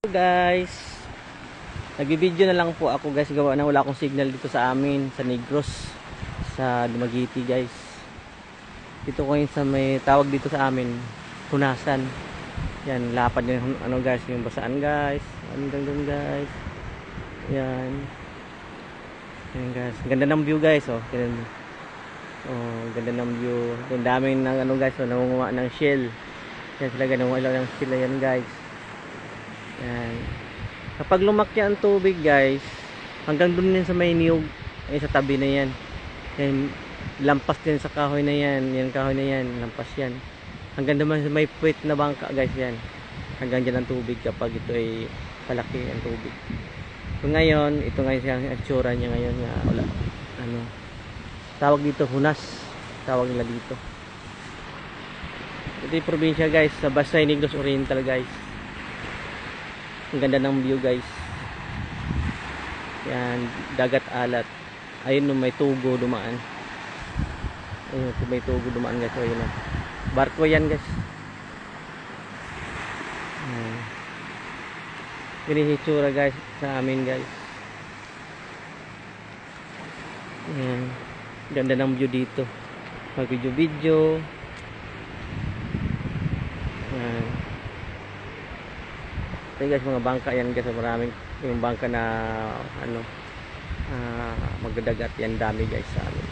Guys, nagbibideo na lang po ako guys, gawa na wala akong signal dito sa amin sa Negros, sa Dumaguete guys. Dito ko sa may tawag dito sa amin Hunasan. Yan, lapad yung ano guys, yung basaan guys. Hanggang doon guys. Yan. Yan guys, ganda ng view guys. Oh, ganda ng view. Ang daming ng ano guys, nangunguha ng shell. Yan sila, nangunguha ng shell yan guys. Yan. Kapag lumaki ang tubig guys, hanggang doon din sa may niyog, ay sa tabi na yan. Yan, lampas din sa kahoy na yan. Yan kahoy na yan, lampas yan. Hanggang naman sa may puwet na bangka guys yan. Hanggang dyan ang tubig kapag ito ay palaki ang tubig. So ngayon, ito ngayon siyang itsura niya ngayon nga wala. Ano, tawag dito Hunas. Tawag nila dito. Ito yung probinsya guys, sa Basay Negros Oriental guys. Ang ganda ng view guys. Yan, dagat alat. Ayun, may tugo dumaan. Ayun, may tugo dumaan guys. Ayun, barko yan guys. Ganyan hitsura guys sa amin guys. Yan, ganda ng view dito. Mag video. Yan. Ito guys, mga bangka yan guys, maraming yung bangka na ano, magdagat yan, dami guys sa amin.